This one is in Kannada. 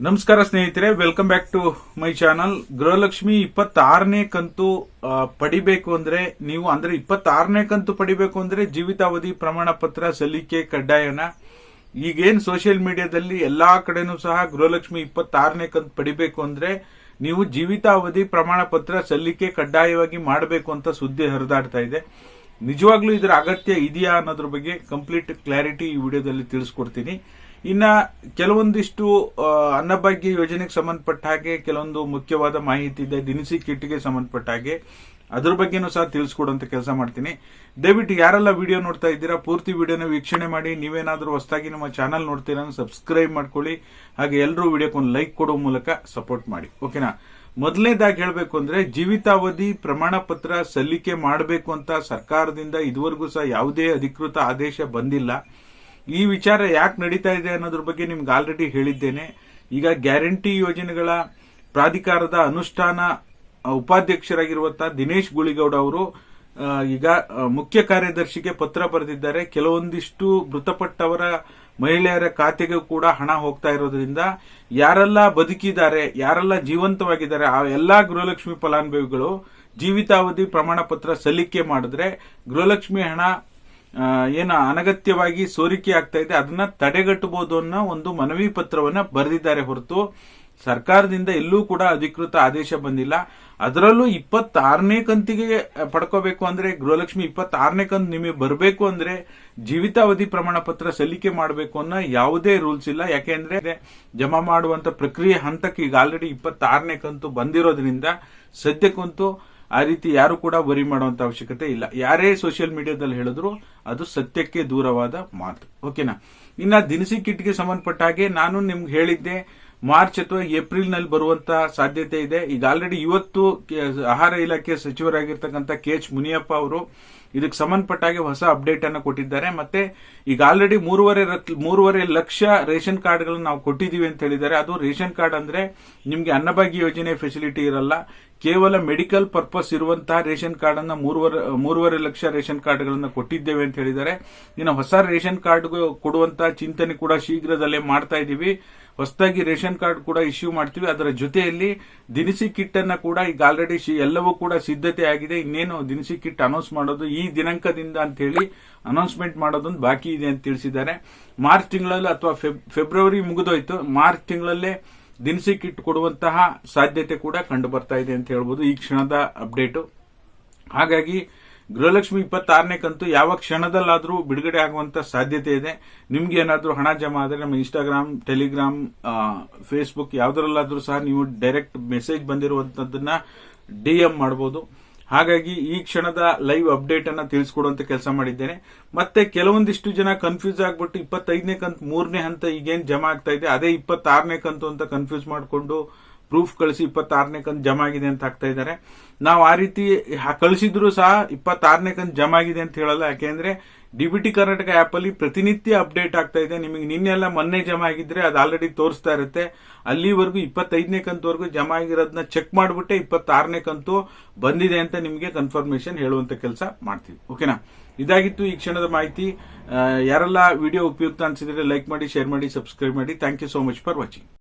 ನಮಸ್ಕಾರ ಸ್ನೇಹಿತರೆ, welcome back to my channel. Gruhalakshmi 26ನೇ ಕಂತು ಪಡಿಬೇಕು ಅಂದ್ರೆ ನೀವು 26ನೇ ಕಂತು ಪಡಿಬೇಕು ಅಂದ್ರೆ ಜೀವಿತಾವಧಿ ಪ್ರಮಾಣ ಪತ್ರ ಸಲ್ಲಿಕೆ ಕಡ್ಡಾಯನ. ಈಗೇನ್ ಸೋಷಿಯಲ್ ಮೀಡಿಯಾದಲ್ಲಿ ಎಲ್ಲಾ ಕಡೆನೂ ಸಹ ಗೃಹಲಕ್ಷ್ಮಿ 26ನೇ ಕಂತು ಪಡಿಬೇಕು ಅಂದ್ರೆ ನೀವು ಜೀವಿತಾವಧಿ ಪ್ರಮಾಣ ಪತ್ರ ಸಲ್ಲಿಕೆ ಕಡ್ಡಾಯವಾಗಿ ಮಾಡಬೇಕು ಅಂತ ಸುದ್ದಿ ಹರಿದಾಡ್ತಾ ಇದೆ. ನಿಜವಾಗ್ಲೂ ಇದರ ಅಗತ್ಯ ಇದೆಯಾ ಅನ್ನೋದ್ರ ಬಗ್ಗೆ ಕಂಪ್ಲೀಟ್ ಕ್ಲಾರಿಟಿ ಈ ವಿಡಿಯೋದಲ್ಲಿ ತಿಳಿಸ್ಕೊಡ್ತೀನಿ. ಇನ್ನ ಕೆಲವೊಂದಿಷ್ಟು ಅನ್ನಭಾಗ್ಯ ಯೋಜನೆಗೆ ಸಂಬಂಧಪಟ್ಟ ಹಾಗೆ ಕೆಲವೊಂದು ಮುಖ್ಯವಾದ ಮಾಹಿತಿ ಇದೆ. ದಿನಸಿ ಕಿಟ್ಗೆ ಸಂಬಂಧಪಟ್ಟ ಹಾಗೆ ಅದ್ರ ಬಗ್ಗೆನೂ ಸಹ ತಿಳಿಸ್ಕೊಡುವಂತ ಕೆಲಸ ಮಾಡ್ತೀನಿ. ದಯವಿಟ್ಟು ಯಾರೆಲ್ಲ ವಿಡಿಯೋ ನೋಡ್ತಾ ಇದ್ದೀರಾ ಪೂರ್ತಿ ವಿಡಿಯೋನ ವೀಕ್ಷಣೆ ಮಾಡಿ. ನೀವೇನಾದ್ರೂ ಹೊಸದಾಗಿ ನಮ್ಮ ಚಾನಲ್ ನೋಡ್ತೀರಾ ಸಬ್ಸ್ಕ್ರೈಬ್ ಮಾಡ್ಕೊಳ್ಳಿ. ಹಾಗೆ ಎಲ್ಲರೂ ವಿಡಿಯೋಕ್ಕೊಂದು ಲೈಕ್ ಕೊಡೋ ಮೂಲಕ ಸಪೋರ್ಟ್ ಮಾಡಿ. ಓಕೆನಾ? ಮೊದಲನೇದಾಗಿ ಹೇಳಬೇಕು ಅಂದ್ರೆ ಜೀವಿತಾವಧಿ ಪ್ರಮಾಣ ಪತ್ರ ಸಲ್ಲಿಕೆ ಮಾಡಬೇಕು ಅಂತ ಸರ್ಕಾರದಿಂದ ಇದುವರೆಗೂ ಸಹ ಯಾವುದೇ ಅಧಿಕೃತ ಆದೇಶ ಬಂದಿಲ್ಲ. ಈ ವಿಚಾರ ಯಾಕೆ ನಡೀತಾ ಇದೆ ಅನ್ನೋದ್ರ ಬಗ್ಗೆ ನಿಮ್ಗೆ ಆಲ್ರೆಡಿ ಹೇಳಿದ್ದೇನೆ. ಈಗ ಗ್ಯಾರಂಟಿ ಯೋಜನೆಗಳ ಪ್ರಾಧಿಕಾರದ ಅನುಷ್ಠಾನ ಉಪಾಧ್ಯಕ್ಷರಾಗಿರುವಂತಹ ದಿನೇಶ್ ಗುಳಿಗೌಡ ಅವರು ಈಗ ಮುಖ್ಯ ಕಾರ್ಯದರ್ಶಿಗೆ ಪತ್ರ ಬರೆದಿದ್ದಾರೆ. ಕೆಲವೊಂದಿಷ್ಟು ಮೃತಪಟ್ಟವರ ಮಹಿಳೆಯರ ಖಾತೆಗೂ ಕೂಡ ಹಣ ಹೋಗ್ತಾ ಇರೋದ್ರಿಂದ ಯಾರೆಲ್ಲ ಬದುಕಿದ್ದಾರೆ, ಯಾರೆಲ್ಲ ಜೀವಂತವಾಗಿದ್ದಾರೆ ಆ ಎಲ್ಲಾ ಗೃಹಲಕ್ಷ್ಮಿ ಫಲಾನುಭವಿಗಳು ಜೀವಿತಾವಧಿ ಪ್ರಮಾಣ ಪತ್ರ ಸಲ್ಲಿಕೆ ಮಾಡಿದ್ರೆ ಗೃಹಲಕ್ಷ್ಮಿ ಹಣ ಏನು ಅನಗತ್ಯವಾಗಿ ಸೋರಿಕೆ ಆಗ್ತಾ ಇದೆ ಅದನ್ನ ತಡೆಗಟ್ಟಬಹುದು ಅನ್ನೋ ಒಂದು ಮನವಿ ಪತ್ರವನ್ನ ಬರೆದಿದ್ದಾರೆ ಹೊರತು ಸರ್ಕಾರದಿಂದ ಎಲ್ಲೂ ಕೂಡ ಅಧಿಕೃತ ಆದೇಶ ಬಂದಿಲ್ಲ. ಅದರಲ್ಲೂ 26ನೇ ಕಂತಿಗೆ ಪಡ್ಕೋಬೇಕು ಅಂದ್ರೆ ಗೃಹಲಕ್ಷ್ಮಿ 26ನೇ ಕಂತು ನಿಮಗೆ ಬರಬೇಕು ಅಂದ್ರೆ ಜೀವಿತಾವಧಿ ಪ್ರಮಾಣ ಪತ್ರ ಸಲ್ಲಿಕೆ ಮಾಡಬೇಕು ಅನ್ನೋ ಯಾವುದೇ ರೂಲ್ಸ್ ಇಲ್ಲ. ಯಾಕೆಂದ್ರೆ ಜಮಾ ಮಾಡುವಂತ ಪ್ರಕ್ರಿಯೆ ಹಂತಕ್ಕೆ ಈಗ ಆಲ್ರೆಡಿ 26ನೇ ಕಂತು ಬಂದಿರೋದ್ರಿಂದ ಸದ್ಯಕ್ಕಂತೂ ಆ ರೀತಿ ಯಾರು ಕೂಡ ವರಿ ಮಾಡುವಂತ ಅವಶ್ಯಕತೆ ಇಲ್ಲ. ಯಾರೇ ಸೋಷಿಯಲ್ ಮೀಡಿಯಾದಲ್ಲಿ ಹೇಳಿದ್ರು ಅದು ಸತ್ಯಕ್ಕೆ ದೂರವಾದ ಮಾತು. ಓಕೆನಾ? ಇನ್ನ ದಿನಸಿ ಕಿಟ್ಗೆ ಸಂಬಂಧಪಟ್ಟ ಹಾಗೆ ನಾನು ನಿಮ್ಗೆ ಹೇಳಿದ್ದೆ ಮಾರ್ಚ್ ಅಥವಾ ಏಪ್ರಿಲ್ ನಲ್ಲಿ ಬರುವಂತ ಸಾಧ್ಯತೆ ಇದೆ. ಈಗ ಆಲ್ರೆಡಿ ಇವತ್ತು ಆಹಾರ ಇಲಾಖೆ ಸಚಿವರಾಗಿರ್ತಕ್ಕಂಥ KH ಮುನಿಯಪ್ಪ ಅವರು ಇದಕ್ಕೆ ಸಂಬಂಧಪಟ್ಟ ಹಾಗೆ ಹೊಸ ಅಪ್ಡೇಟ್ ಅನ್ನು ಕೊಟ್ಟಿದ್ದಾರೆ. ಮತ್ತೆ ಈಗ ಆಲ್ರೆಡಿ 3.5 ಲಕ್ಷ ರೇಷನ್ ಕಾರ್ಡ್ಗಳನ್ನು ನಾವು ಕೊಟ್ಟಿದೀವಿ ಅಂತ ಹೇಳಿದ್ದಾರೆ. ಅದು ರೇಷನ್ ಕಾರ್ಡ್ ಅಂದ್ರೆ ನಿಮ್ಗೆ ಅನ್ನಭಾಗ್ಯ ಯೋಜನೆ ಫೆಸಿಲಿಟಿ ಇರಲ್ಲ, ಕೇವಲ ಮೆಡಿಕಲ್ ಪರ್ಪಸ್ ಇರುವಂತಹ ರೇಷನ್ ಕಾರ್ಡ್ ಅನ್ನ 3.5 ಲಕ್ಷ ರೇಷನ್ ಕಾರ್ಡ್ಗಳನ್ನ ಕೊಟ್ಟಿದ್ದೇವೆ ಅಂತ ಹೇಳಿದ್ದಾರೆ. ಇನ್ನು ಹೊಸ ರೇಷನ್ ಕಾರ್ಡ್ ಕೊಡುವಂತಹ ಚಿಂತನೆ ಕೂಡ ಶೀಘ್ರದಲ್ಲೇ ಮಾಡ್ತಾ ಇದೀವಿ. ಹೊಸದಾಗಿ ರೇಷನ್ ಕಾರ್ಡ್ ಕೂಡ ಇಶ್ಯೂ ಮಾಡ್ತೀವಿ. ಅದರ ಜೊತೆಯಲ್ಲಿ ದಿನಸಿ ಕಿಟ್ ಅನ್ನ ಕೂಡ ಈಗ ಆಲ್ರೆಡಿ ಎಲ್ಲವೂ ಕೂಡ ಸಿದ್ಧತೆ ಆಗಿದೆ. ಇನ್ನೇನು ದಿನಸಿ ಕಿಟ್ ಅನೌನ್ಸ್ ಮಾಡೋದು ಈ ದಿನಾಂಕದಿಂದ ಅಂತ ಹೇಳಿ ಅನೌನ್ಸ್ಮೆಂಟ್ ಮಾಡೋದೊಂದು ಬಾಕಿ ಇದೆ ಅಂತ ತಿಳಿಸಿದ್ದಾರೆ. ಮಾರ್ಚ್ ತಿಂಗಳಲ್ಲಿ ಅಥವಾ ಫೆಬ್ರವರಿ ಮುಗಿದೋಯ್ತು, ಮಾರ್ಚ್ ತಿಂಗಳಲ್ಲೇ ದಿನಸಿ ಕಿಟ್ ಕೊಡುವಂತಹ ಸಾಧ್ಯತೆ ಕೂಡ ಕಂಡು ಬರ್ತಾ ಇದೆ ಅಂತ ಹೇಳ್ಬೋದು ಈ ಕ್ಷಣದ ಅಪ್ಡೇಟ್. ಹಾಗಾಗಿ ಗೃಹಲಕ್ಷ್ಮಿ 26ನೇ ಕಂತು ಯಾವ ಕ್ಷಣದಲ್ಲಾದ್ರೂ ಬಿಡುಗಡೆ ಆಗುವಂತ ಸಾಧ್ಯತೆ ಇದೆ. ನಿಮ್ಗೆ ಏನಾದ್ರೂ ಹಣ ಜಮಾ ಆದ್ರೆ ನಮ್ಮ ಇನ್ಸ್ಟಾಗ್ರಾಮ್, ಟೆಲಿಗ್ರಾಮ್, ಫೇಸ್ಬುಕ್ ಯಾವ್ದ್ರಲ್ಲಾದ್ರೂ ಸಹ ನೀವು ಡೈರೆಕ್ಟ್ ಮೆಸೇಜ್ ಬಂದಿರುವಂತದ್ದನ್ನ DM ಮಾಡಬಹುದು. ಹಾಗಾಗಿ ಈ ಕ್ಷಣದ ಲೈವ್ ಅಪ್ಡೇಟ್ ಅನ್ನ ತಿಳಿಸ್ಕೊಡುವಂತ ಕೆಲಸ ಮಾಡಿದ್ದೇನೆ. ಮತ್ತೆ ಕೆಲವೊಂದಿಷ್ಟು ಜನ ಕನ್ಫ್ಯೂಸ್ ಆಗ್ಬಿಟ್ಟು 25ನೇ ಕಂತು 3ನೇ ಹಂತ ಈಗೇನ್ ಜಮಾ ಆಗ್ತಾ ಇದೆ ಅದೇ 26ನೇ ಕಂತು ಅಂತ ಕನ್ಫ್ಯೂಸ್ ಮಾಡಿಕೊಂಡು ಪ್ರೂಫ್ ಕಳಿಸಿ 26ನೇ ಕಂತು ಜಮಾ ಆಗಿದೆ ಅಂತ ಹಾಕ್ತಾ ಇದ್ದಾರೆ. ನಾವು ಆ ರೀತಿ ಕಳಿಸಿದ್ರು ಸಹ 26ನೇ ಕಂತು ಜಮಾ ಆಗಿದೆ ಅಂತ ಹೇಳಲ್ಲ. ಯಾಕೆಂದ್ರೆ DBT ಕರ್ನಾಟಕ ಆಪ್ ಅಲ್ಲಿ ಪ್ರತಿನಿತ್ಯ ಅಪ್ಡೇಟ್ ಆಗ್ತಾ ಇದೆ. ನಿಮಗೆ ನಿನ್ನೆಲ್ಲ ಮೊನ್ನೆ ಜಮಾ ಆಗಿದ್ರೆ ಅದು ಆಲ್ರೆಡಿ ತೋರಿಸ್ತಾ ಇರುತ್ತೆ. ಅಲ್ಲಿವರೆಗೂ 25ನೇ ಕಂತುವರೆಗೂ ಜಮಾ ಆಗಿರೋದನ್ನ ಚೆಕ್ ಮಾಡಿಬಿಟ್ಟೆ 26ನೇ ಕಂತು ಬಂದಿದೆ ಅಂತ ನಿಮಗೆ ಕನ್ಫರ್ಮೇಶನ್ ಹೇಳುವಂತ ಕೆಲಸ ಮಾಡ್ತೀವಿ. ಓಕೆನಾ? ಇದಾಗಿತ್ತು ಈ ಕ್ಷಣದ ಮಾಹಿತಿ. ಯಾರೆಲ್ಲ ವಿಡಿಯೋ ಉಪಯುಕ್ತ ಅನ್ಸಿದ್ರೆ ಲೈಕ್ ಮಾಡಿ, ಶೇರ್ ಮಾಡಿ, ಸಬ್ಸ್ಕ್ರೈಬ್ ಮಾಡಿ. Thank you so much for watching.